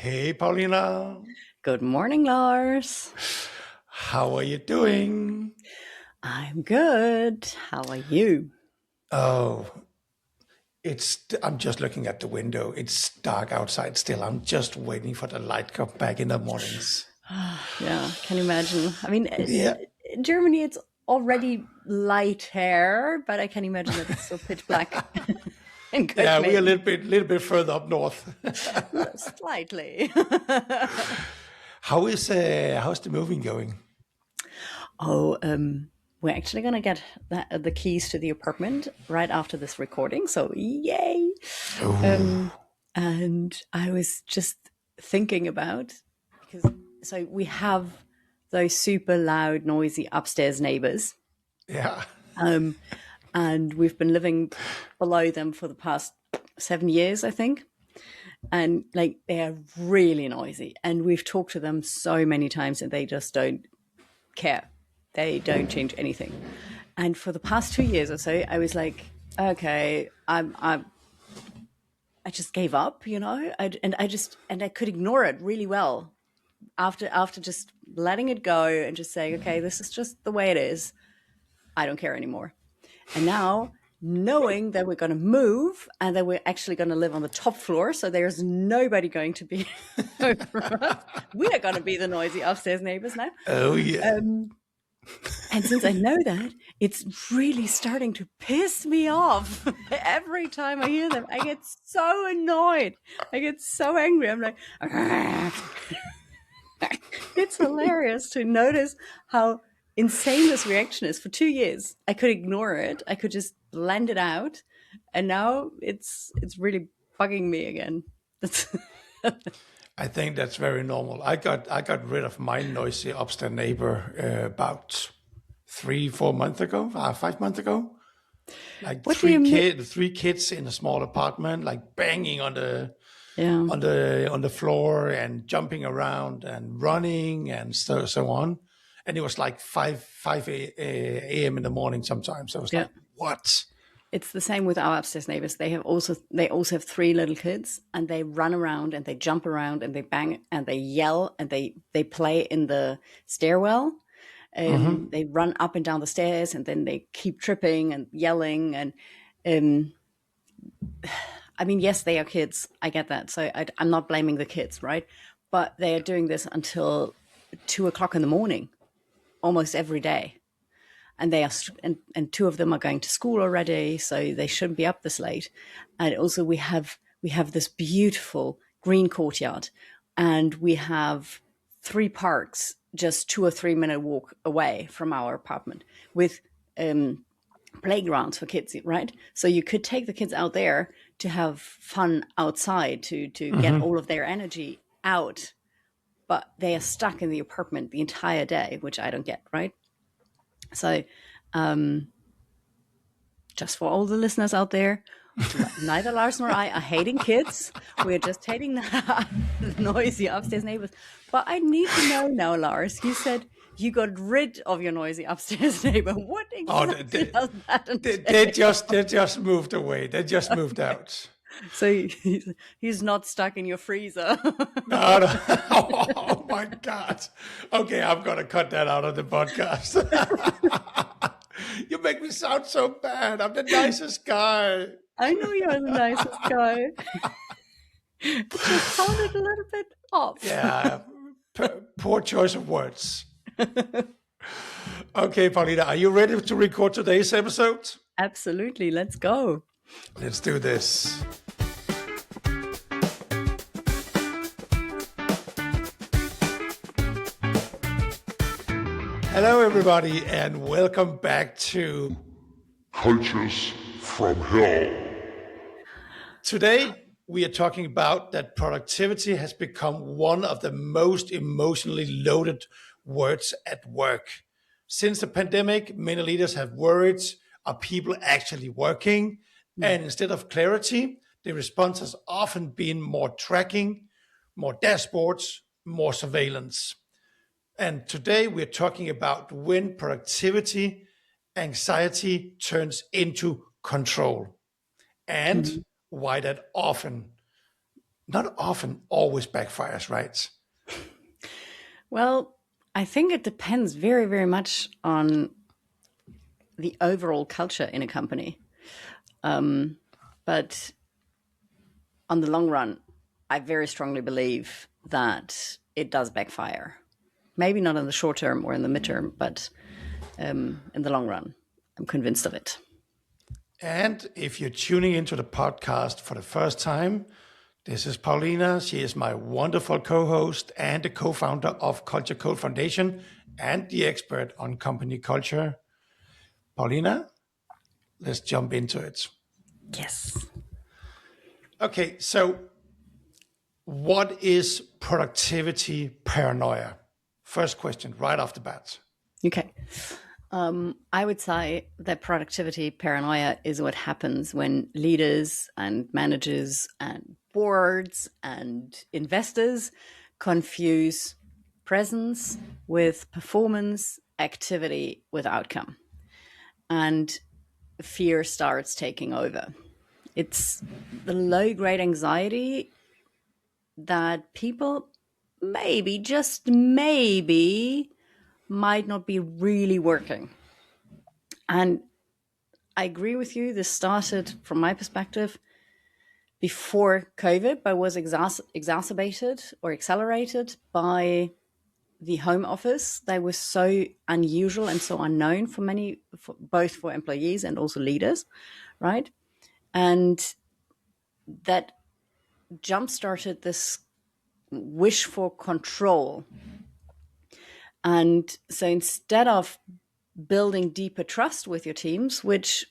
Hey, Paulina. Good morning, Lars. How are you doing? I'm good. How are you? Oh, I'm just looking at the window. It's dark outside still. I'm just waiting for the light come back in the mornings. Yeah, can you imagine? I mean, Yeah. in Germany, it's already light hair, but I can imagine that it's still pitch black in Yeah, we're a Copenhagen. little bit further up north. Slightly. How's the moving going? Oh, we're actually going to get the keys to the apartment right after this recording. So, yay. Oh, Um, and I was just thinking about because so we have those super loud, noisy upstairs neighbors, yeah. um, and we've been living below them for the past 7 years, I think. And like they are really noisy, and we've talked to them so many times, and they just don't care. They don't change anything. And for the past 2 years or so, I was like, okay, I just gave up, and I could ignore it really well after just letting it go and just saying, okay, this is just the way it is. I don't care anymore. And now knowing that we're going to move and that we're actually going to live on the top floor, so there's nobody going to be over us. We are going to be the noisy upstairs neighbors now. Oh, yeah. And since I know that, it's really starting to piss me off. Every time I hear them, I get so annoyed. I get so angry. I'm like, it's hilarious to notice how insane this reaction is. For 2 years, I could ignore it. I could just blend it out. And now it's really bugging me again. That's I think that's very normal. I got rid of my noisy upstairs neighbor about 3, 4 months ago, 5 months ago. Like what do you mean? three kids in a small apartment, like banging on the Yeah. floor and jumping around and running and so on. And it was like five a.m. in the morning. Sometimes I was Yeah. like, "What?" It's the same with our upstairs neighbors. They also have three little kids, and they run around and they jump around and they bang and they yell and they play in the stairwell. They run up and down the stairs and then they keep tripping and yelling. And um, I mean, yes, they are kids. I get that. So I'm not blaming the kids, right? But they are doing this until 2 o'clock in the morning, almost every day. And and two of them are going to school already, so they shouldn't be up this late. And also we have this beautiful green courtyard, and we have three parks just 2 or 3 minute walk away from our apartment with playgrounds for kids, right? So you could take the kids out there to have fun outside, to get all of their energy out, but they are stuck in the apartment the entire day, which I don't get, right? So just for all the listeners out there, neither Lars nor I are hating kids. We're just hating the noisy upstairs neighbors. But I need to know now, Lars. You said you got rid of your noisy upstairs neighbor. What Oh, exactly does that they entail? just moved away. They just moved out. So he's not stuck in your freezer. No, no. Oh my God. Okay, I'm gonna cut that out of the podcast. You make me sound so bad. I'm the nicest guy. I know you're the nicest guy. It just sounded a little bit off. Yeah, poor choice of words. Okay, Paulina, are you ready to record today's episode? Absolutely. Let's go. Let's do this. Hello, everybody, and welcome back to Cultures from Hell. Today. We are talking about that productivity has become one of the most emotionally loaded words at work. Since the pandemic, many leaders have worried, are people actually working? And instead of clarity, the response has often been more tracking, more dashboards, more surveillance. And today we're talking about when productivity anxiety turns into control and why that often not often always backfires, right? Well, I think it depends very, very much on the overall culture in a company. But on the long run, I very strongly believe that it does backfire. Maybe not in the short term or in the midterm, but in the long run, I'm convinced of it. And if you're tuning into the podcast for the first time, this is Paulina. She is my wonderful co-host and the co-founder of Culture Code Foundation and the expert on company culture. Paulina, let's jump into it. Yes. Okay, so what is productivity paranoia? First question, right off the bat. Okay. I would say that productivity paranoia is what happens when leaders and managers and boards and investors confuse presence with performance, activity with outcome, and fear starts taking over. It's the low grade anxiety that people maybe, just maybe, might not be really working. And I agree with you. This started, from my perspective, before COVID, but was exacerbated or accelerated by the home office. They were so unusual and so unknown for many, both for employees and also leaders, right? And that jump-started this wish for control. And so instead of building deeper trust with your teams, which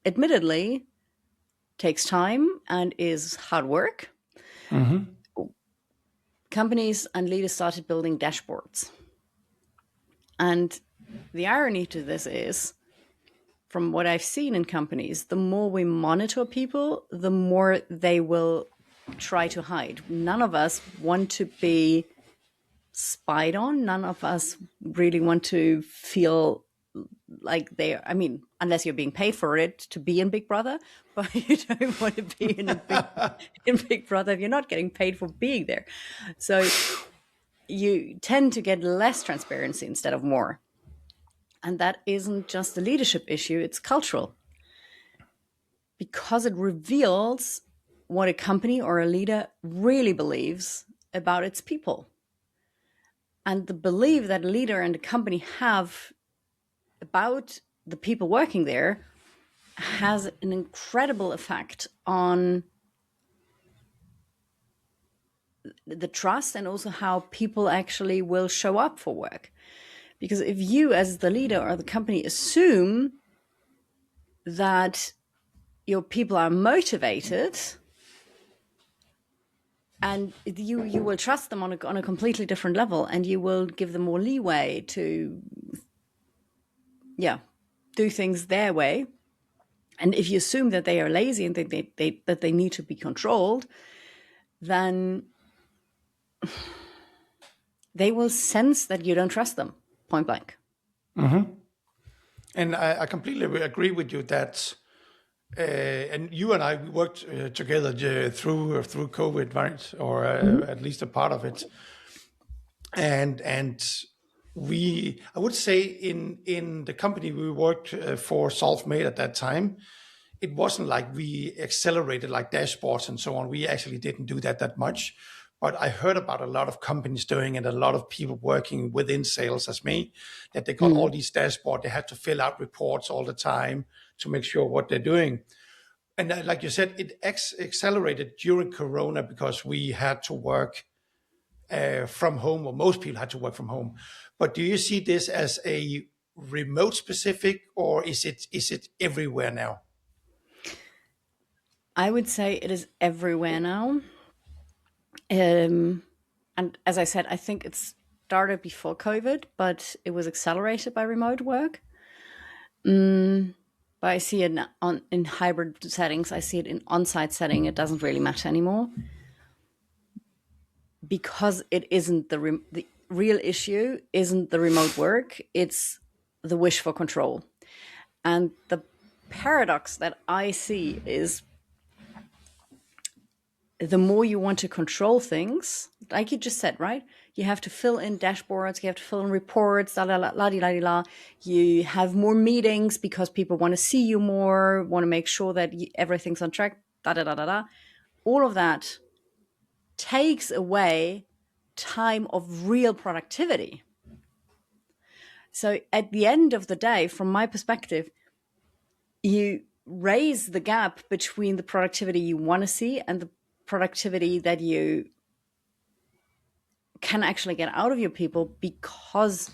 admittedly takes time and is hard work, companies and leaders started building dashboards. And the irony to this is, from what I've seen in companies, the more we monitor people, the more they will try to hide. None of us want to be spied on. None of us really want to feel like I mean, unless you're being paid for it to be in Big Brother, but you don't want to be in Big Brother if you're not getting paid for being there. So you tend to get less transparency instead of more. And that isn't just a leadership issue, it's cultural. Because it reveals what a company or a leader really believes about its people. And the belief that a leader and a company have about the people working there has an incredible effect on the trust and also how people actually will show up for work. Because if you, as the leader or the company, assume that your people are motivated, and you will trust them on a completely different level, and you will give them more leeway to do things their way. And if you assume that they are lazy and that they need to be controlled, then they will sense that you don't trust them, point blank. And I completely agree with you that, and you and I, we worked together through COVID, right? Or at least a part of it. And I would say in the company we worked for, Self-Made at that time, it wasn't like we accelerated like dashboards and so on. We actually didn't do that much. But I heard about a lot of companies doing it, a lot of people working within sales as me, that they got all these dashboards. They had to fill out reports all the time to make sure what they're doing. And like you said, it accelerated during Corona because we had to work from home, or most people had to work from home. But do you see this as a remote specific, or is it everywhere now? I would say it is everywhere now. And as I said, I think it started before COVID, but it was accelerated by remote work. But I see it in hybrid settings. I see it in on-site setting. It doesn't really matter anymore, because it isn't the real issue. Isn't the remote work? It's the wish for control. And the paradox that I see is, the more you want to control things, like you just said, right? You have to fill in dashboards, you have to fill in reports, la la la la la la. You have more meetings because people want to see you more, want to make sure that everything's on track, da da da da da. All of that takes away time of real productivity. So at the end of the day, from my perspective, you raise the gap between the productivity you want to see and the productivity that you can actually get out of your people, because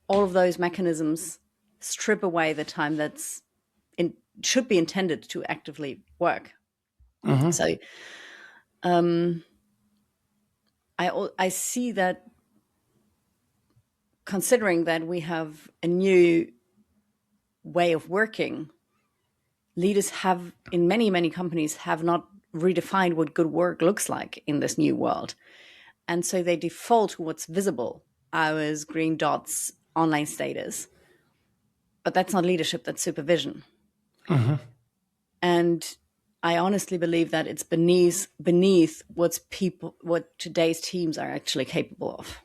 all of those mechanisms strip away the time that's should be intended to actively work. So I see that, considering that we have a new way of working, leaders have, in many companies, have not redefined what good work looks like in this new world. And so they default to what's visible, hours, green dots, online status. But that's not leadership, that's supervision. And I honestly believe that it's beneath what today's teams are actually capable of.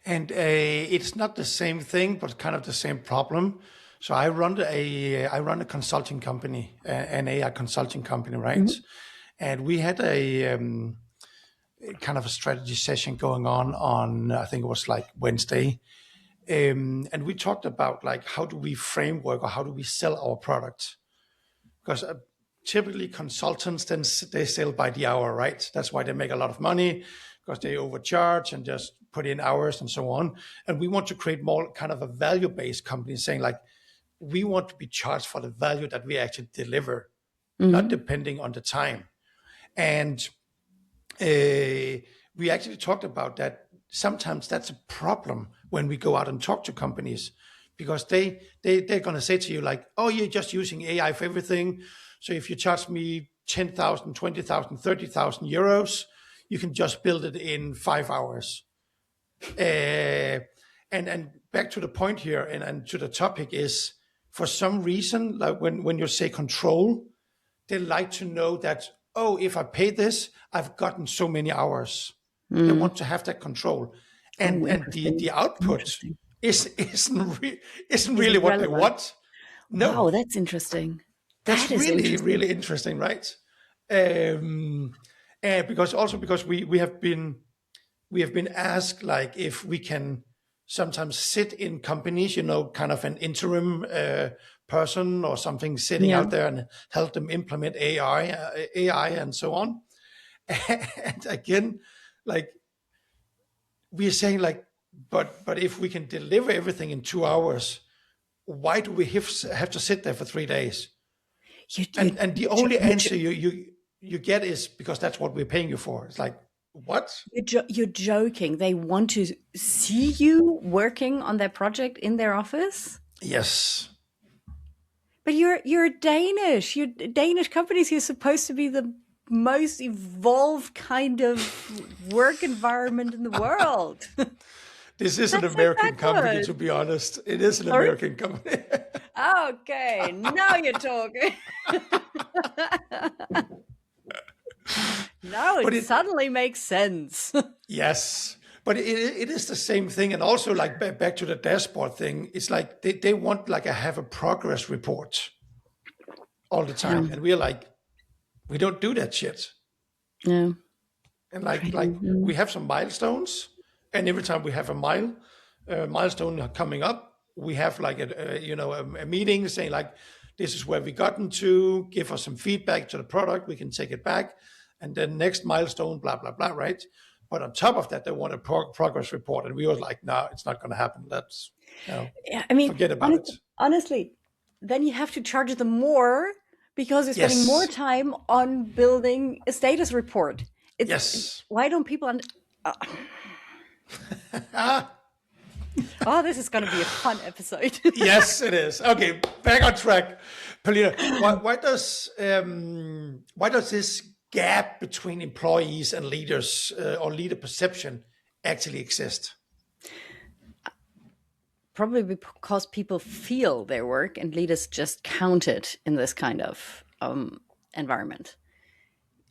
And it's not the same thing, but kind of the same problem. So I run a consulting company, an AI consulting company, right? And we had a kind of a strategy session going on I think it was like Wednesday, and we talked about like how do we framework or how do we sell our product, because typically consultants then they sell by the hour, right? That's why they make a lot of money, because they overcharge and just put in hours and so on. And we want to create more kind of a value-based company, saying like we want to be charged for the value that we actually deliver, not depending on the time. And we actually talked about that. Sometimes that's a problem when we go out and talk to companies, because they're going to say to you like, oh, you're just using AI for everything. So if you charge me 10,000, 20,000, 30,000 euros, you can just build it in 5 hours. And back to the point here and to the topic is, for some reason, like when you say control, they like to know that, oh, if I pay this, I've gotten so many hours. They want to have that control. And the output isn't really what they want. No. Wow, that's interesting. That's really interesting, right? And because we have been asked like if we can sometimes sit in companies, kind of an interim person or something sitting out there and help them implement AI and so on. And again, like we're saying like, but if we can deliver everything in 2 hours, why do we have to sit there for 3 days? And the only answer you get is because that's what we're paying you for. It's like, what? You're joking. They want to see you working on their project in their office? Yes. But you're Danish. You're Danish companies. You're supposed to be the most evolved kind of work environment in the world. This is an American company, to be honest. It is an American company. Okay, now you're talking. Now it suddenly makes sense. Yes, but it is the same thing. And also like back to the dashboard thing, it's like they want like have a progress report all the time. And we're like, we don't do that shit. No. And like we have some milestones, and every time we have a milestone coming up, we have like a meeting saying like, this is where we gotten to, give us some feedback to the product, we can take it back, and then next milestone, blah blah blah, right? But on top of that, they want a progress report, and we were like, no, it's not going to happen. Let's forget about it. Honestly, then you have to charge them more because you're spending more time on building a status report. Why don't people? Oh, this is going to be a fun episode. Yes, it is. Okay, back on track, Paulina. Why does this gap between employees and leaders or leader perception actually exist? Probably because people feel their work and leaders just count it in this kind of environment.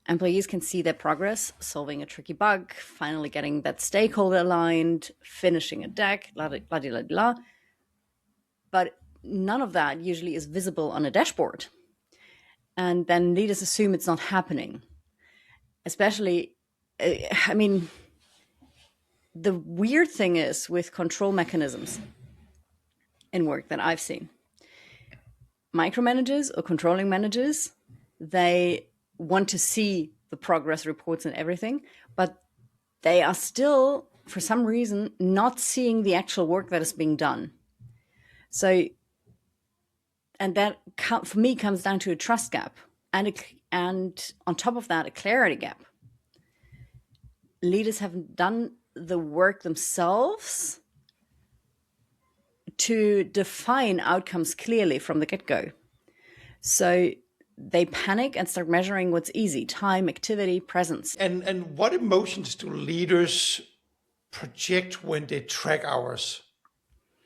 employees can see their progress, solving a tricky bug, finally getting that stakeholder aligned, finishing a deck, blah, blah, blah, blah, blah. But none of that usually is visible on a dashboard. And then leaders assume it's not happening. Especially, I mean, the weird thing is with control mechanisms in work that I've seen, micromanagers or controlling managers, they want to see the progress reports and everything, but they are still, for some reason, not seeing the actual work that is being done. So, and that for me comes down to a trust gap, and on top of that, a clarity gap. Leaders haven't done the work themselves to define outcomes clearly from the get-go. So they panic and start measuring what's easy: time, activity, presence. And what emotions do leaders project when they track hours?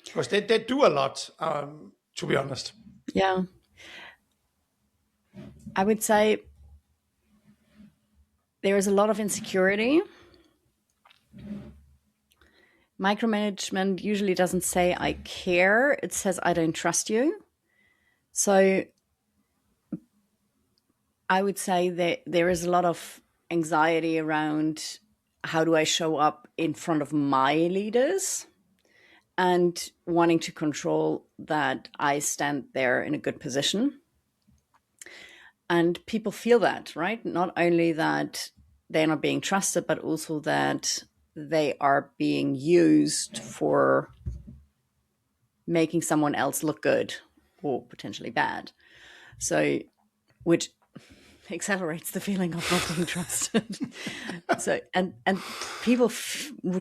Because they do a lot, to be honest. Yeah. I would say there is a lot of insecurity. Micromanagement usually doesn't say I care, it says I don't trust you. So I would say that there is a lot of anxiety around how do I show up in front of my leaders, and wanting to control that I stand there in a good position. And people feel that, right? Not only that they're not being trusted, but also that they are being used for making someone else look good or potentially bad. So, which accelerates the feeling of not being trusted. So, and people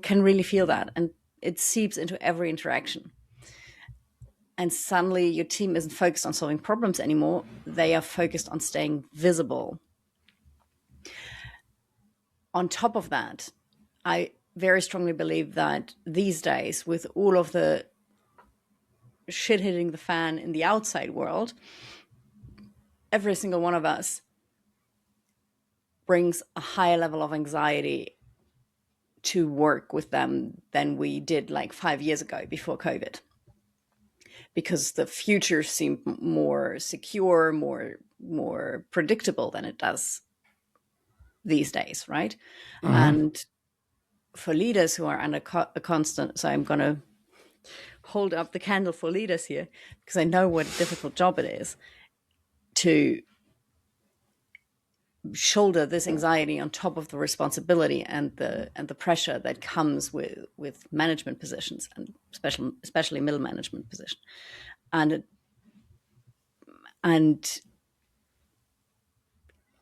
can really feel that, and it seeps into every interaction. And suddenly your team isn't focused on solving problems anymore. They are focused on staying visible. On top of that, I very strongly believe that these days, with all of the shit hitting the fan in the outside world, every single one of us brings a higher level of anxiety to work with them than we did like 5 years ago before COVID. Because the future seemed more secure, more predictable than it does these days, right? Mm-hmm. And for leaders who are under a constant, so I'm going to hold up the candle for leaders here, because I know what a difficult job it is to shoulder this anxiety on top of the responsibility and the pressure that comes with management positions, and especially middle management position. And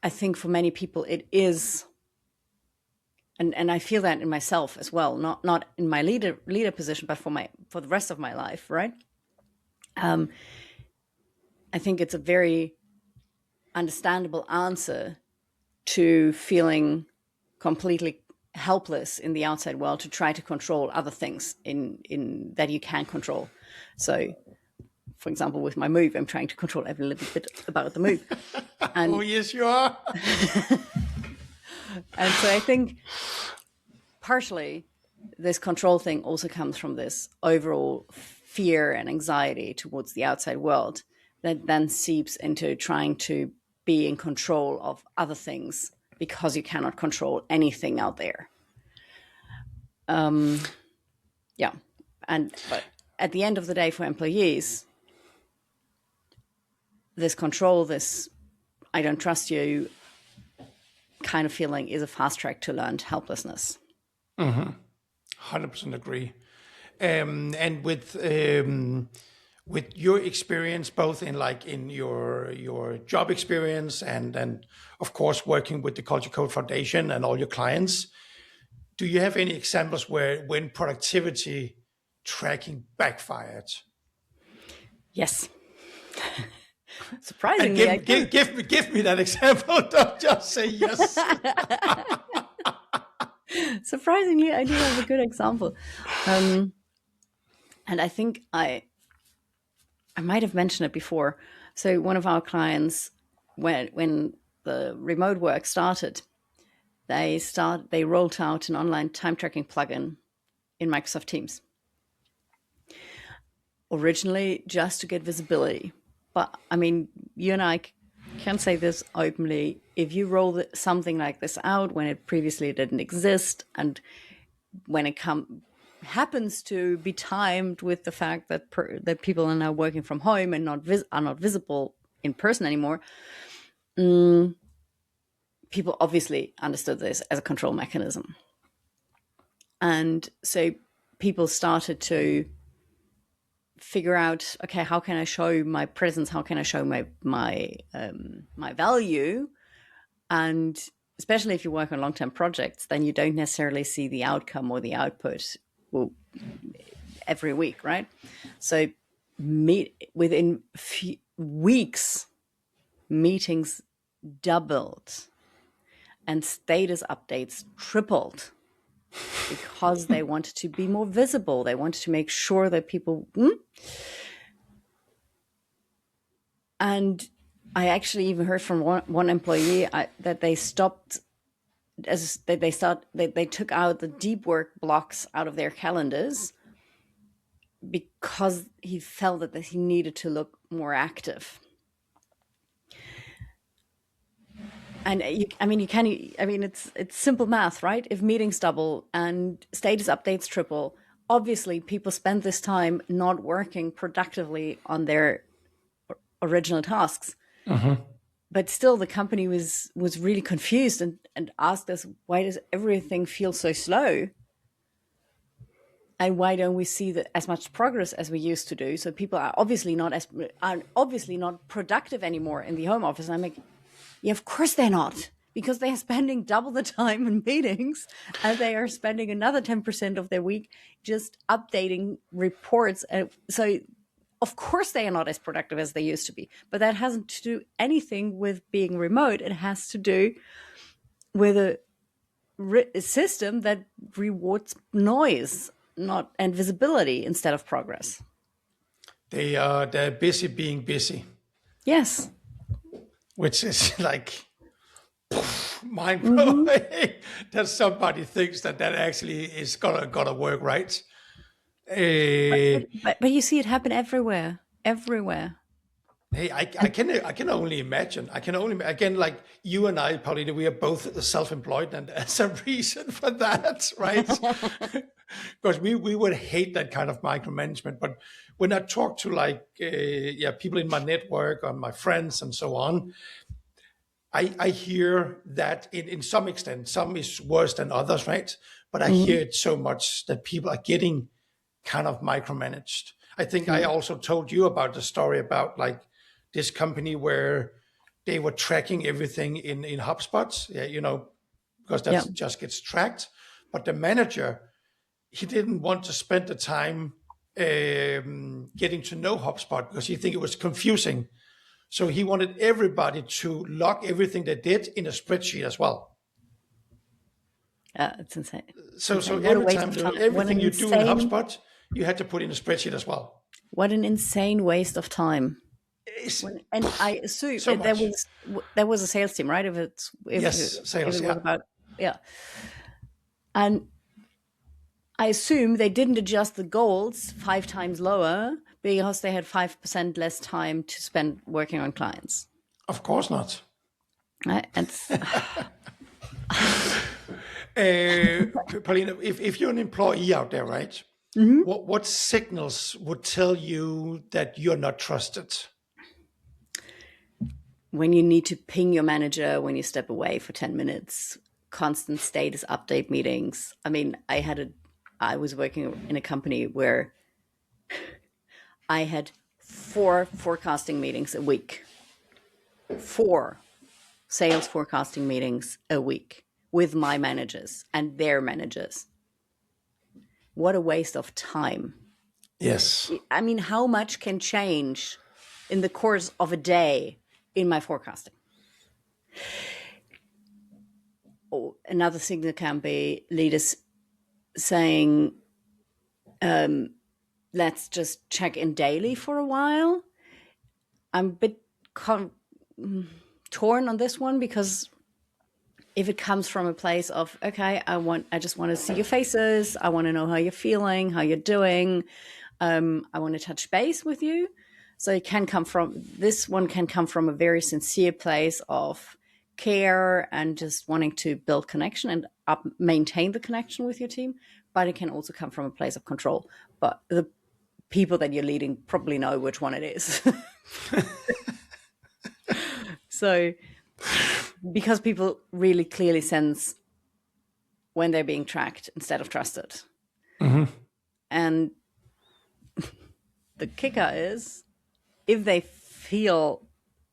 I think for many people it is, and I feel that in myself as well, not in my leader position, but for the rest of my life, right? I think it's a very understandable answer to feeling completely helpless in the outside world to try to control other things in that you can control. So, for example, with my move, I'm trying to control every little bit about the move. And, oh, yes, you are. And so I think partially this control thing also comes from this overall fear and anxiety towards the outside world that then seeps into trying to be in control of other things because you cannot control anything out there. Yeah. But at the end of the day, for employees, this control, this I don't trust you kind of feeling is a fast track to learned helplessness. 100% agree. And with your experience, both in your job experience and of course working with the Culture Code Foundation and all your clients, do you have any examples when productivity tracking backfired? Yes. Surprisingly, give me that example. Don't just say yes. Surprisingly, I do have a good example, and I think I might have mentioned it before. So one of our clients, when the remote work started, they rolled out an online time tracking plugin in Microsoft Teams. Originally, just to get visibility. But I mean, you and I can say this openly. If you roll something like this out when it previously didn't exist, and when it happens to be timed with the fact that that people are now working from home and are not visible in person anymore, people obviously understood this as a control mechanism. And so people started to figure out, okay, how can I show my presence? How can I show my value? And especially if you work on long-term projects, then you don't necessarily see the outcome or the output every week, right? So within weeks, meetings doubled and status updates tripled because they wanted to be more visible. They wanted to make sure that people... And I actually even heard from one employee that they stopped, they took out the deep work blocks out of their calendars because he felt that he needed to look more active. And it's simple math, right? If meetings double and status updates triple, obviously people spend this time not working productively on their original tasks. But still, the company was really confused and asked us, why does everything feel so slow? And why don't we see as much progress as we used to do? So people are obviously not productive anymore in the home office. And I'm like, yeah, of course they're not, because they are spending double the time in meetings, and they are spending another 10% of their week just updating reports. So of course they are not as productive as they used to be. But that hasn't to do anything with being remote. It has to do with a system that rewards noise and visibility instead of progress. They're busy being busy. Yes. Which is like mind-blowing that somebody thinks that actually is gonna work, right? But you see it happen everywhere. Hey, I can only imagine. Again, like you and I, Paulina, we are both self-employed, and there's a reason for that, right? Because we would hate that kind of micromanagement. But when I talk to people in my network or my friends and so on, I hear that in some extent, some is worse than others, right? But I hear it so much that people are getting kind of micromanaged. I think I also told you about the story about like this company where they were tracking everything in HubSpots, because that just gets tracked. But the manager, he didn't want to spend the time getting to know HubSpot because he think it was confusing. So he wanted everybody to log everything they did in a spreadsheet as well. It's insane. So every time, everything you do in HubSpot, you had to put in a spreadsheet as well. What an insane waste of time. And I assume so there was a sales team, right? Sales. And I assume they didn't adjust the goals 5 times lower because they had 5% less time to spend working on clients. Of course not. Paulina, if you're an employee out there, right? What signals would tell you that you're not trusted? When you need to ping your manager when you step away for 10 minutes, constant status update meetings. I mean, I was working in a company where I had 4 forecasting meetings a week. 4 sales forecasting meetings a week with my managers and their managers. What a waste of time. Yes. I mean, how much can change in the course of a day in my forecasting? Another signal can be leaders saying, let's just check in daily for a while. I'm a bit torn on this one, because if it comes from a place of, okay, I just want to see your faces, I want to know how you're feeling, how you're doing, I want to touch base with you. So this one can come from a very sincere place of care and just wanting to build connection and maintain the connection with your team. But it can also come from a place of control. But the people that you're leading probably know which one it is. So, because people really clearly sense when they're being tracked instead of trusted. And the kicker is, if they feel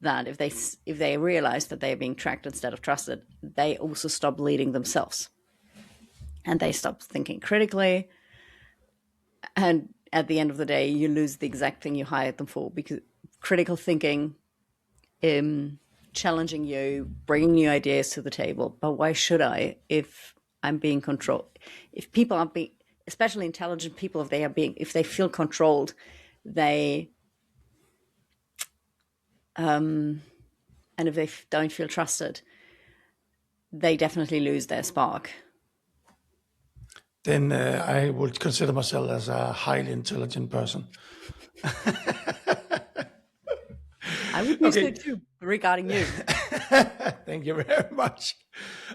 that, if they realize that they're being tracked instead of trusted, they also stop leading themselves. And they stop thinking critically. And at the end of the day, you lose the exact thing you hired them for, because critical thinking, challenging you, bringing new ideas to the table. But why should I if I'm being controlled? If people are being, especially intelligent people, if they feel controlled, they, and if they don't feel trusted, they definitely lose their spark. Then I would consider myself as a highly intelligent person. I would be so too, regarding you. Thank you very much.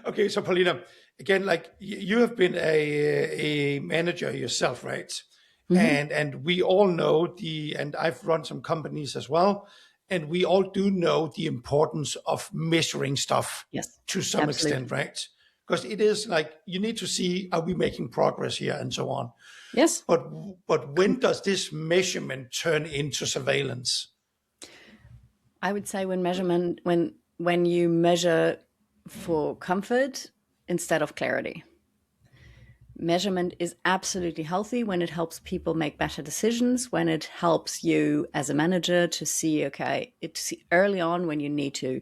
Okay, so Paulina, again, like you have been a manager yourself, right? And we all know and I've run some companies as well, and we all do know the importance of measuring stuff to some extent, right? Because it is like you need to see, are we making progress here and so on. Yes. But when does this measurement turn into surveillance? I would say when you measure for comfort instead of clarity. Measurement is absolutely healthy when it helps people make better decisions, when it helps you as a manager to see, early on when you need to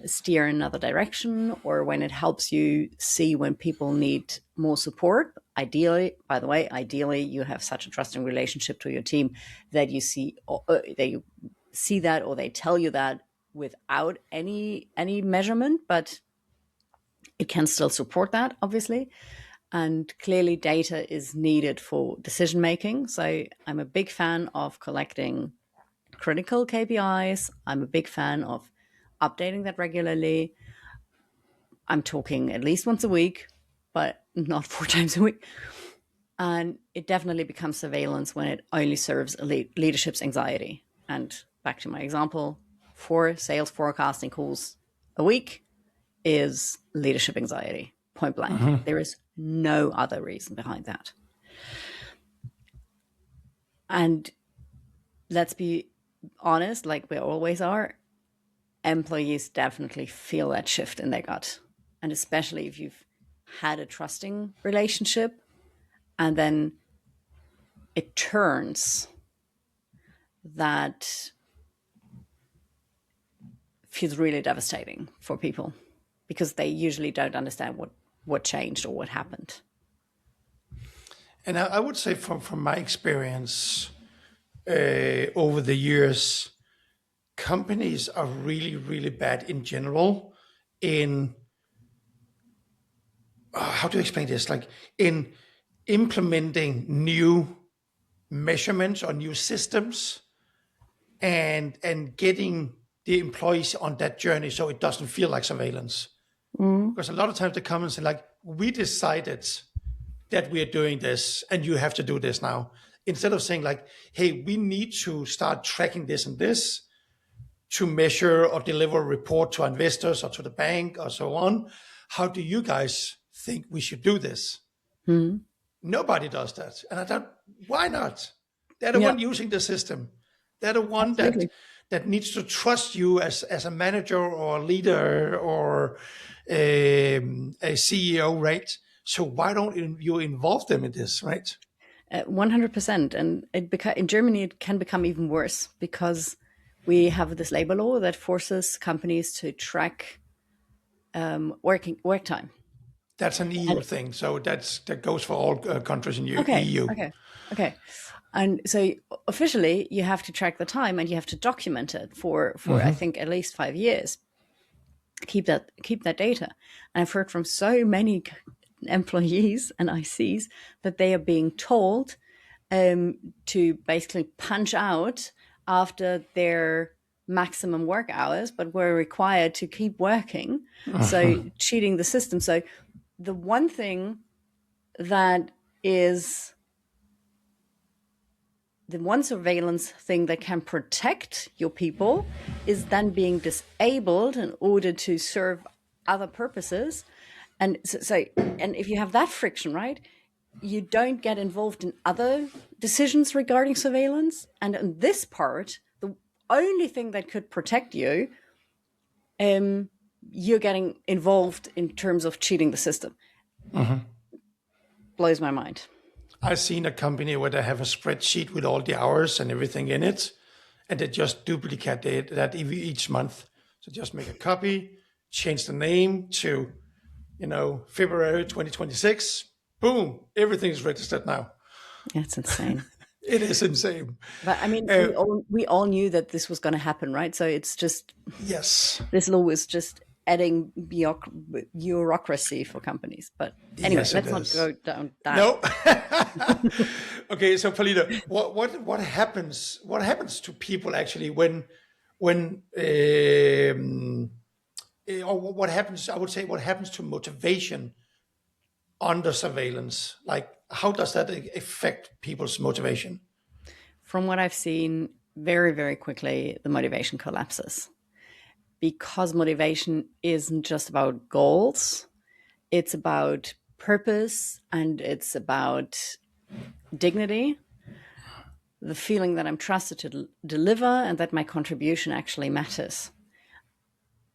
steer in another direction, or when it helps you see when people need more support. Ideally, you have such a trusting relationship to your team that you see that, or they tell you that without any measurement, but it can still support that, obviously. And clearly data is needed for decision making. So I'm a big fan of collecting critical KPIs. I'm a big fan of updating that regularly. I'm talking at least once a week, but not 4 times a week. And it definitely becomes surveillance when it only serves leadership's anxiety. And back to my example, 4 sales forecasting calls a week is leadership anxiety, point blank. There is no other reason behind that. And let's be honest, like we always are, employees definitely feel that shift in their gut. And especially if you've had a trusting relationship and then it turns, that feels really devastating for people, because they usually don't understand what changed or what happened. And I would say from my experience over the years, companies are really, really bad in general in, how to explain this? Like in implementing new measurements or new systems and getting the employees on that journey so it doesn't feel like surveillance. Because a lot of times they come and say like, we decided that we are doing this and you have to do this now. Instead of saying like, hey, we need to start tracking this and this to measure or deliver a report to investors or to the bank or so on. How do you guys think we should do this? Nobody does that. And I thought, why not? They're the one using the system. They're the one that needs to trust you as a manager or a leader or a CEO, right? So why don't you involve them in this, right? 100%. And in Germany, it can become even worse, because we have this labor law that forces companies to track work time. That's an EU thing. So that goes for all countries in EU. Okay. And so officially you have to track the time and you have to document it for I think at least 5 years. keep that data. And I've heard from so many employees and ICs that they are being told to basically punch out after their maximum work hours, but were required to keep working. So cheating the system. So the one thing that is the one surveillance thing that can protect your people is then being disabled in order to serve other purposes. And and if you have that friction, right, you don't get involved in other decisions regarding surveillance. And in this part, the only thing that could protect you, you're getting involved in terms of cheating the system. Blows my mind. I've seen a company where they have a spreadsheet with all the hours and everything in it, and they just duplicate that each month. So just make a copy, change the name to, February 2026. Boom, everything's registered now. That's insane. It is insane. But I mean, we all knew that this was going to happen, right? So it's just, yes, this law is just adding bureaucracy for companies. But anyway, yes, let's not go down that. No. Okay, so Paulina, what happens? What happens to people actually when or what happens? I would say what happens to motivation under surveillance? Like, how does that affect people's motivation? From what I've seen, very, very quickly, the motivation collapses. Because motivation isn't just about goals, it's about purpose and it's about dignity, the feeling that I'm trusted to deliver and that my contribution actually matters.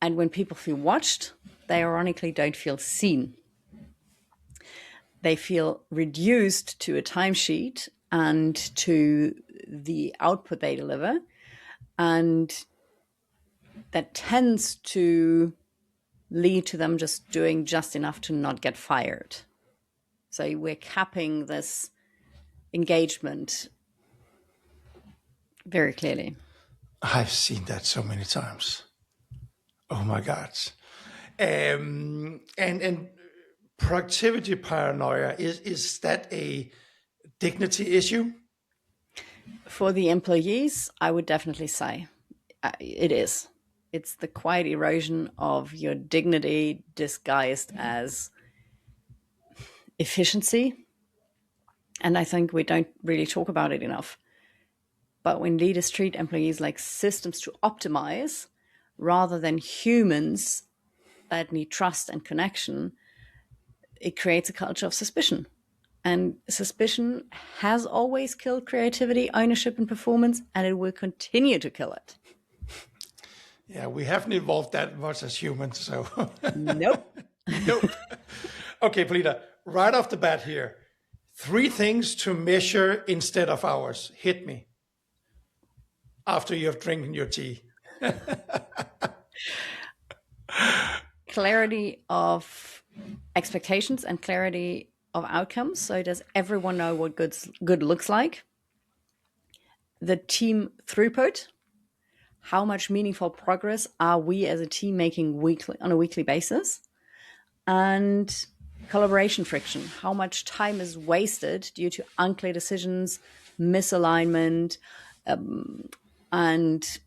And when people feel watched, they ironically don't feel seen. They feel reduced to a timesheet and to the output they deliver. And that tends to lead to them just doing just enough to not get fired. So we're capping this engagement very clearly. I've seen that so many times. Oh my God. And productivity paranoia, is that a dignity issue? For the employees, I would definitely say it is. It's the quiet erosion of your dignity disguised as efficiency. And I think we don't really talk about it enough. But when leaders treat employees like systems to optimize rather than humans that need trust and connection, it creates a culture of suspicion. And suspicion has always killed creativity, ownership, and performance, and it will continue to kill it. Yeah, we haven't evolved that much as humans, so. Nope. Nope. Okay, Paulina, right off the bat here, 3 things to measure instead of hours. Hit me. After you have drinking your tea. Clarity of expectations and clarity of outcomes. So does everyone know what good looks like? The team throughput. How much meaningful progress are we as a team making on a weekly basis? And collaboration friction. How much time is wasted due to unclear decisions, misalignment, and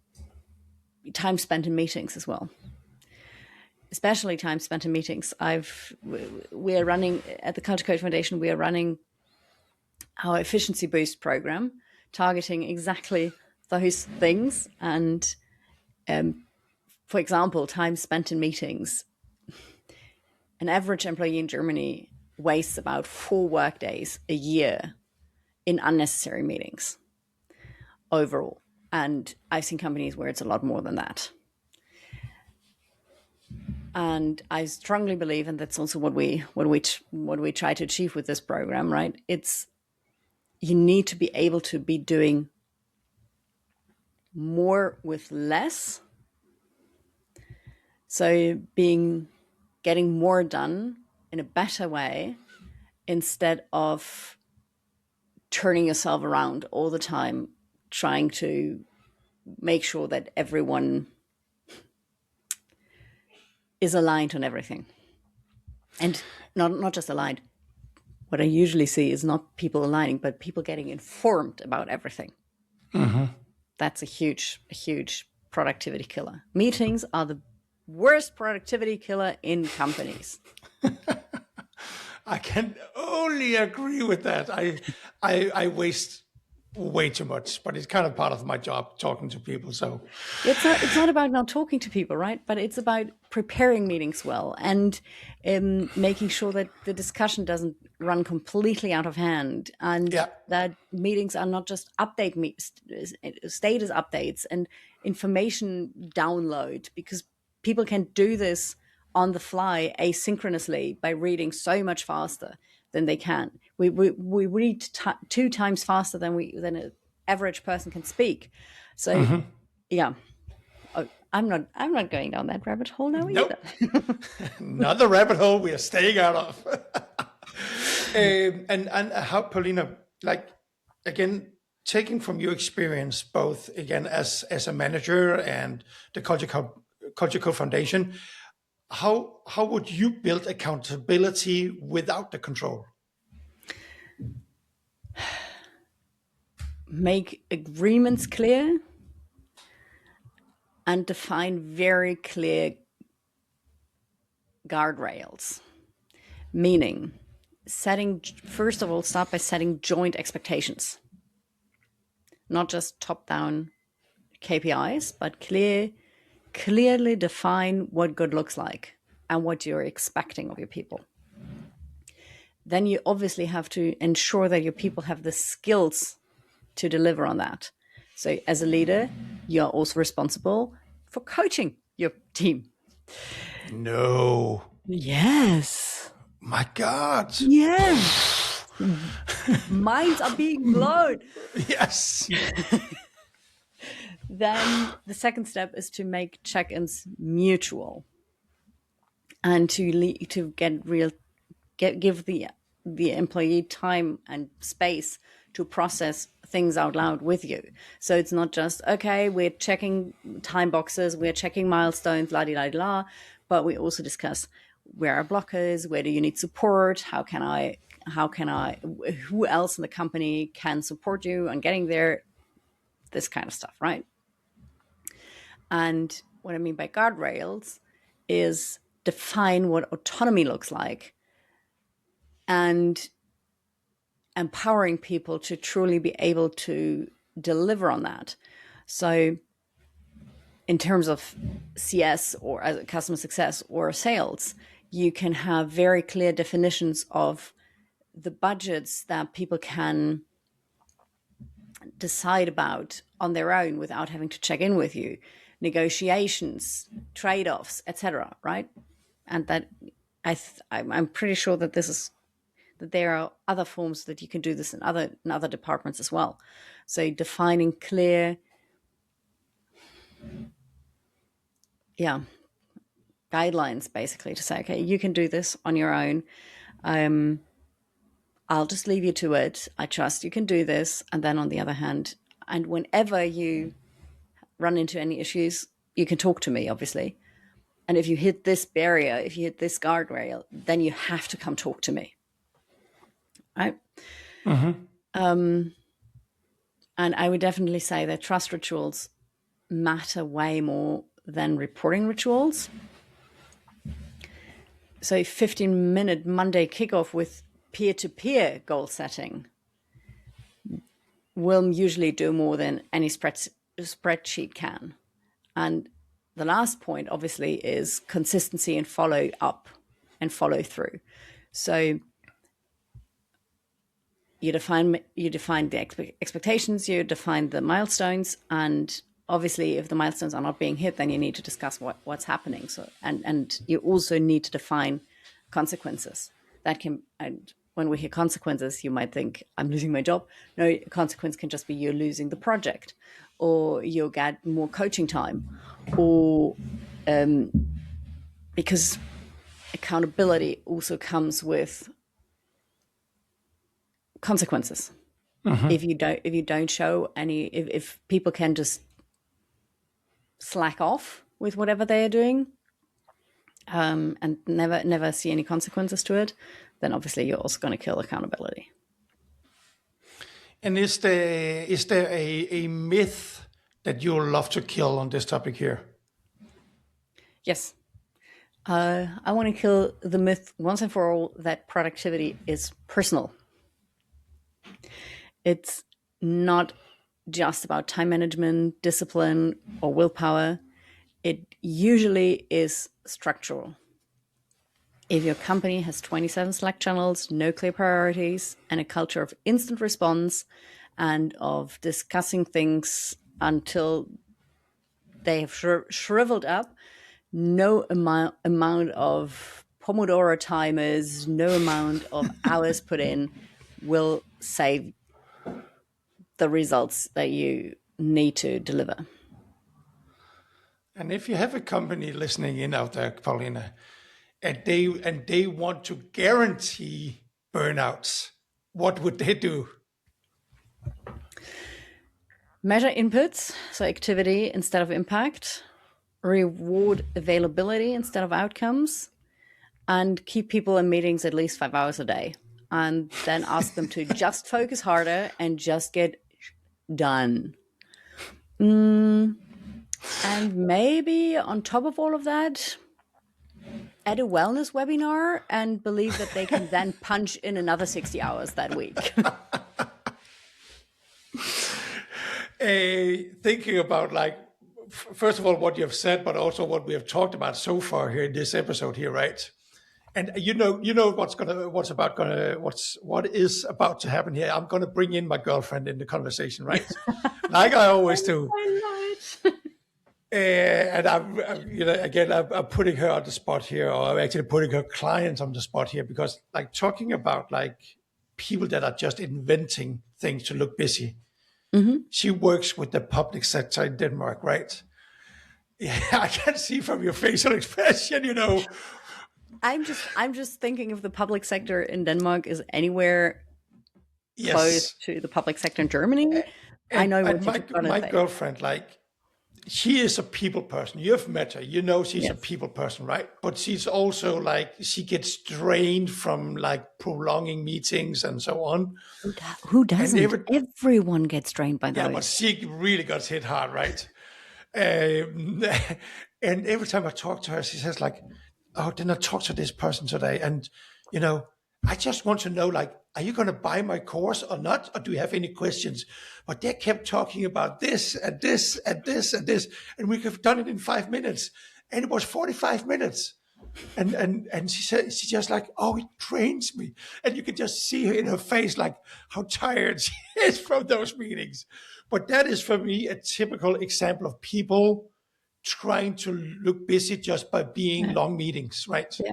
time spent in meetings as well. Especially time spent in meetings. We are running at the Culture Code Foundation. We are running our efficiency boost program, targeting exactly those things. And for example, time spent in meetings. An average employee in Germany wastes about 4 work days a year in unnecessary meetings overall. And I've seen companies where it's a lot more than that. And I strongly believe, and that's also what we try to achieve with this program, right? It's, you need to be able to be doing more with less. So getting more done in a better way instead of turning yourself around all the time, trying to make sure that everyone is aligned on everything. And not just aligned. What I usually see is not people aligning, but people getting informed about everything. That's a huge productivity killer. Meetings are the worst productivity killer in companies. I can only agree with that. I waste way too much, but it's kind of part of my job talking to people. So It's not about not talking to people, right? But it's about preparing meetings well and making sure that the discussion doesn't run completely out of hand, and that meetings are not just status updates and information download, because people can do this on the fly asynchronously by reading so much faster than they can. We read 2 times faster than an average person can speak. So yeah, I'm not going down that rabbit hole now nope. either. Not the rabbit hole we are staying out of. And how, Paulina, like, again, taking from your experience, both again as a manager and the cultural foundation, how would you build accountability without the control? Make agreements clear and define very clear guardrails. Meaning, first of all, start by setting joint expectations. Not just top-down KPIs, but clearly define what good looks like and what you're expecting of your people. Then you obviously have to ensure that your people have the skills to deliver on that. So as a leader, you're also responsible for coaching your team. No. Yes. My God. Yes. Minds are being blown. Yes. Then the second step is to make check-ins mutual and to give the employee time and space to process things out loud with you. So it's not just, okay, we're checking time boxes, we're checking milestones, la-di-la-di-la, but we also discuss where are blockers, where do you need support, how can I, who else in the company can support you on getting there, this kind of stuff, right? And what I mean by guardrails is define what autonomy looks like and empowering people to truly be able to deliver on that. So in terms of CS or as customer success or sales, you can have very clear definitions of the budgets that people can decide about on their own without having to check in with you, negotiations, trade-offs, etc., right? And that I'm pretty sure that that there are other forms that you can do this in other departments as well. So defining clear, guidelines basically to say, okay, you can do this on your own. I'll just leave you to it. I trust you can do this. And then on the other hand, and whenever you run into any issues, you can talk to me, obviously. And if you hit this barrier, if you hit this guardrail, then you have to come talk to me. Right? And I would definitely say that trust rituals matter way more than reporting rituals. So 15-minute Monday kickoff with peer-to-peer goal setting will usually do more than any spreadsheet can. And the last point, obviously, is consistency and follow up and follow through. So you define the expectations, you define the milestones, and obviously if the milestones are not being hit, then you need to discuss what's happening. So and you also need to define consequences. And when we hear consequences, you might think, I'm losing my job. No, a consequence can just be you're losing the project, or you'll get more coaching time, or because accountability also comes with consequences. If you don't show any, if people can just slack off with whatever they are doing, and never see any consequences to it, then obviously you're also going to kill accountability. And is there a myth that you love to kill on this topic here? Yes. I want to kill the myth once and for all that productivity is personal. It's not just about time management, discipline, or willpower. It usually is structural. If your company has 27 Slack channels, no clear priorities, and a culture of instant response and of discussing things until they have shriveled up, no amount of Pomodoro timers, no amount of hours put in will save the results that you need to deliver. And if you have a company listening in out there, Paulina, and they want to guarantee burnouts, what would they do? Measure inputs, so activity instead of impact, reward availability instead of outcomes, and keep people in meetings at least 5 hours a day. And then ask them to just focus harder and just get done. And maybe on top of all of that, add a wellness webinar and believe that they can then punch in another 60 hours that week. Thinking about, like, first of all, what you have said, but also what we have talked about so far here in this episode here, right? And you know what is about to happen here. I'm gonna bring in my girlfriend in the conversation, right? Like I always do. And I'm putting her on the spot here, or I'm actually putting her clients on the spot here, because, like, talking about, like, people that are just inventing things to look busy. Mm-hmm. She works with the public sector in Denmark, right? Yeah, I can see from your facial expression, I'm just thinking if the public sector in Denmark is anywhere close to the public sector in Germany. I know what you're gonna say. My girlfriend, like, she is a people person. You have met her. She's a people person, right? But she's also, like, she gets drained from, like, prolonging meetings and so on. Who doesn't? Everyone gets drained by those. Yeah, but she really got hit hard, right? And every time I talk to her, she says, like, oh, didn't I talk to this person today? And, I just want to know, like, are you going to buy my course or not? Or do you have any questions? But they kept talking about this and this and this and this. And we could have done it in 5 minutes. And it was 45 minutes. And she said, she's just like, oh, it drains me. And you can just see her in her face, like, how tired she is from those meetings. But that is, for me, a typical example of people trying to look busy just by being long meetings, right? Yeah.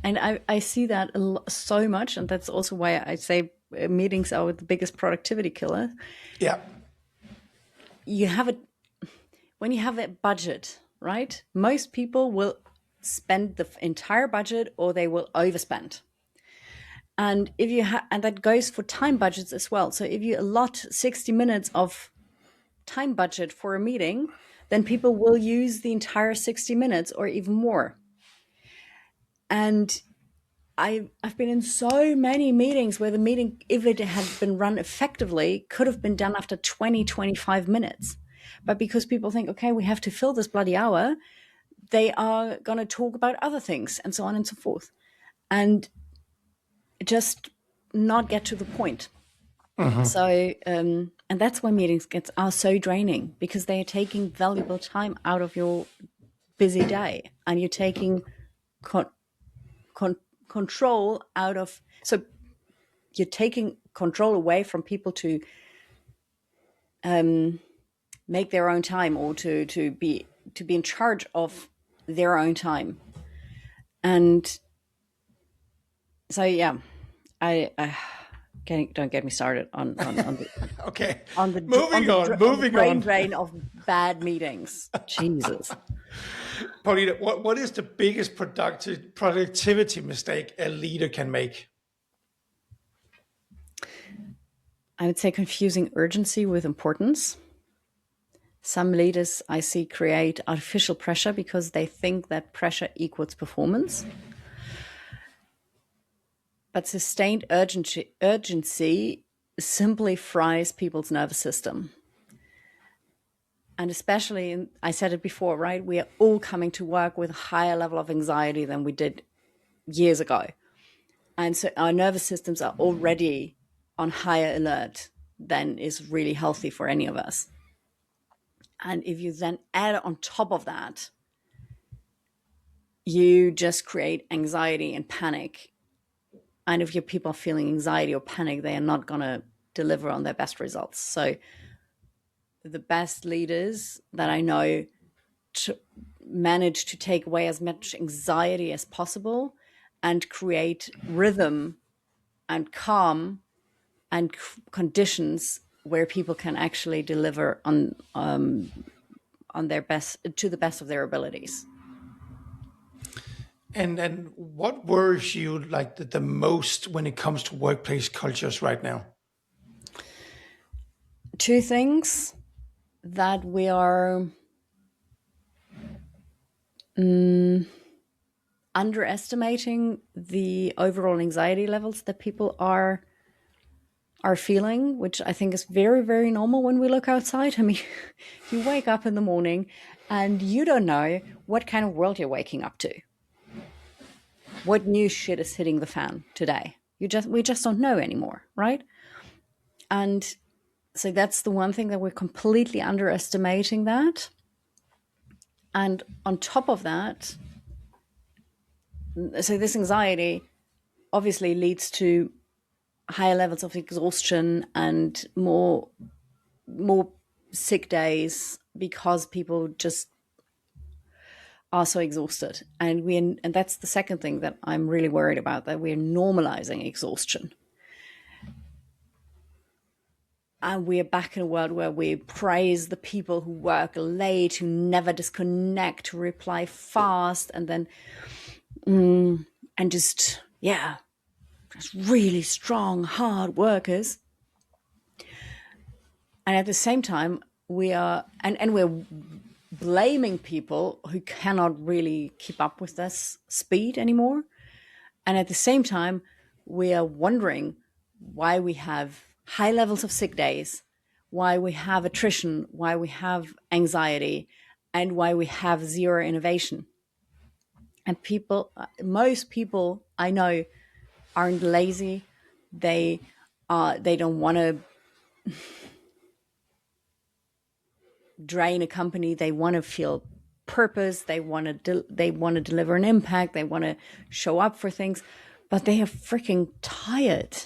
And I see that so much. And that's also why I say meetings are the biggest productivity killer. Yeah. When you have a budget, right? Most people will spend the entire budget, or they will overspend. And if you and that goes for time budgets as well. So if you allot 60 minutes of time budget for a meeting, then people will use the entire 60 minutes or even more. And I've been in so many meetings where the meeting, if it had been run effectively, could have been done after 20, 25 minutes. But because people think, okay, we have to fill this bloody hour, they are going to talk about other things and so on and so forth. And just not get to the point. Mm-hmm. So, and that's why meetings are so draining, because they are taking valuable time out of your busy day, and you're taking control out of, so you're taking control away from people to make their own time, or to be in charge of their own time. And so, yeah, don't get me started on the okay. Moving on. Drain of bad meetings. Jesus. Paulina, what is the biggest productivity mistake a leader can make? I would say confusing urgency with importance. Some leaders I see create artificial pressure because they think that pressure equals performance. But sustained urgency simply fries people's nervous system. And especially, I said it before, right? We are all coming to work with a higher level of anxiety than we did years ago. And so our nervous systems are already on higher alert than is really healthy for any of us. And if you then add on top of that, you just create anxiety and panic. And if your people are feeling anxiety or panic, they are not going to deliver on their best results. So the best leaders that I know manage to take away as much anxiety as possible and create rhythm and calm and conditions where people can actually deliver on their best, to the best of their abilities. And what worries you like the most when it comes to workplace cultures right now? Two things: that we are underestimating the overall anxiety levels that people are feeling, which I think is very, very normal when we look outside. I mean, you wake up in the morning and you don't know what kind of world you're waking up to. What new shit is hitting the fan today? We just don't know anymore, right? And so that's the one thing, that we're completely underestimating that. And on top of that, so this anxiety obviously leads to higher levels of exhaustion and more sick days, because people just are so exhausted. And that's the second thing that I'm really worried about, that we're normalizing exhaustion. And we're back in a world where we praise the people who work late, who never disconnect, who reply fast, and then and just really strong, hard workers. And at the same time, we're blaming people who cannot really keep up with this speed anymore. And at the same time, we are wondering why we have high levels of sick days, why we have attrition, why we have anxiety, and why we have zero innovation. And most people I know aren't lazy. They don't want to drain a company. They want to feel purpose. They want to deliver an impact. They want to show up for things, but they are freaking tired.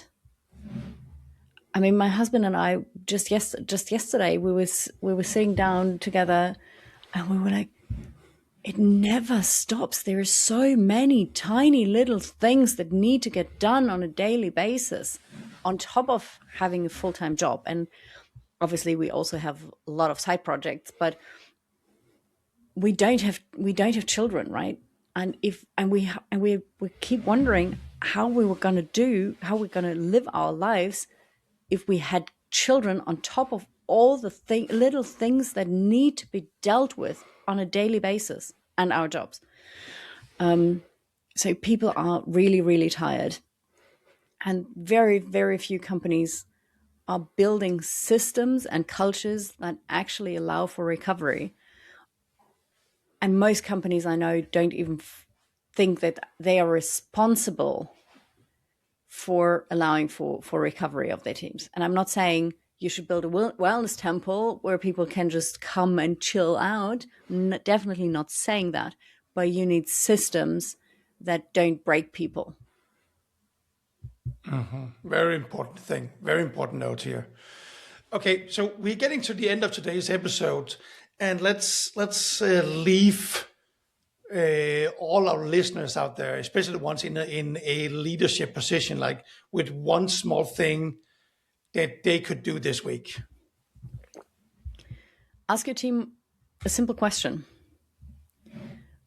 I mean, my husband and I just yesterday we were sitting down together, and we were like, it never stops. There are so many tiny little things that need to get done on a daily basis, on top of having a full-time job. And obviously we also have a lot of side projects, but we don't have children, right? And we keep wondering how we're going to live our lives if we had children on top of all the little things that need to be dealt with on a daily basis, and our jobs. So people are really, really tired, and very, very few companies are building systems and cultures that actually allow for recovery. And most companies I know don't even think that they are responsible for allowing for recovery of their teams. And I'm not saying you should build a wellness temple where people can just come and chill out. Definitely not saying that. But you need systems that don't break people. Very important thing. Very important note here. Okay, so we're getting to the end of today's episode, and let's leave all our listeners out there, especially the ones in a leadership position, like with one small thing that they could do this week. Ask your team a simple question.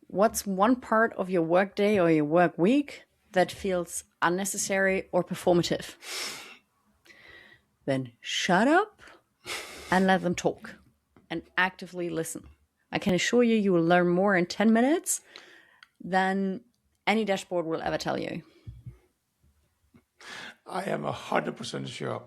What's one part of your workday or your work week that feels unnecessary or performative? Then shut up and let them talk. and actively listen. I can assure you, you will learn more in 10 minutes than any dashboard will ever tell you. I am 100% sure.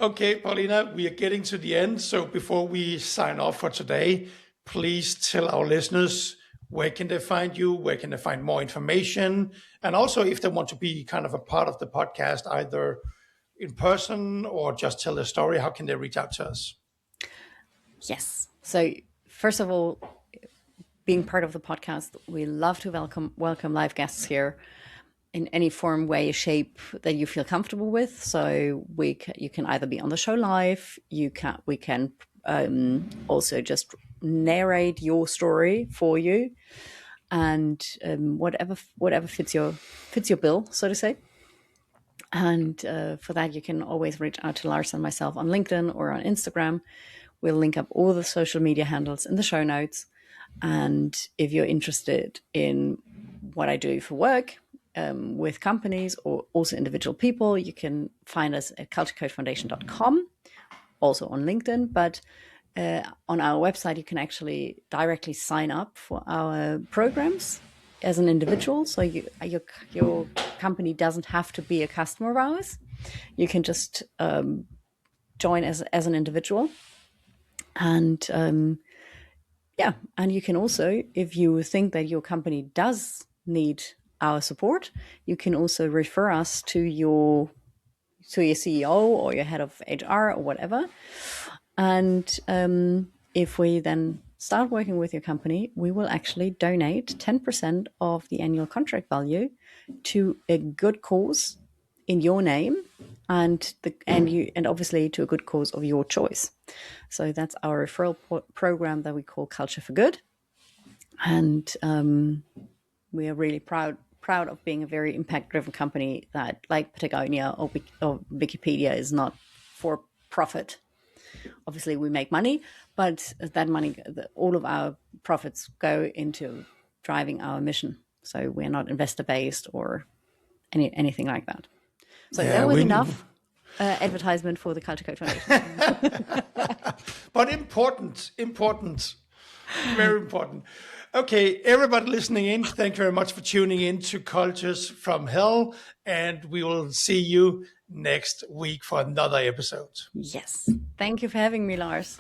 Okay, Paulina, we are getting to the end. So before we sign off for today, please tell our listeners, where can they find you? Where can they find more information? And also, if they want to be kind of a part of the podcast, either in person or just tell their story, how can they reach out to us? Yes. So first of all, being part of the podcast, we love to welcome live guests here in any form, way, shape that you feel comfortable with. So you can either be on the show live. We can also just narrate your story for you, and whatever fits your bill, so to say. And for that, you can always reach out to Lars and myself on LinkedIn or on Instagram. We'll link up all the social media handles in the show notes. And if you're interested in what I do for work with companies or also individual people, you can find us at culturecodefoundation.com, also on LinkedIn. But on our website, you can actually directly sign up for our programs as an individual. So your company doesn't have to be a customer of ours. You can just join as an individual. And and you can also, if you think that your company does need our support, you can also refer us to your CEO or your head of HR or whatever. And if we then start working with your company, we will actually donate 10% of the annual contract value to a good cause in your name, and obviously to a good cause of your choice. So that's our referral program that we call Culture for Good, and we are really proud of being a very impact-driven company that, like Patagonia or Wikipedia, is not for profit. Obviously, we make money, but that money, all of our profits go into driving our mission. So we're not investor-based or anything like that. So that was enough advertisement for the Culture Code Foundation. But important, very important. Okay, everybody listening in, thank you very much for tuning in to Cultures from Hell, and we will see you next week for another episode. Yes. Thank you for having me, Lars.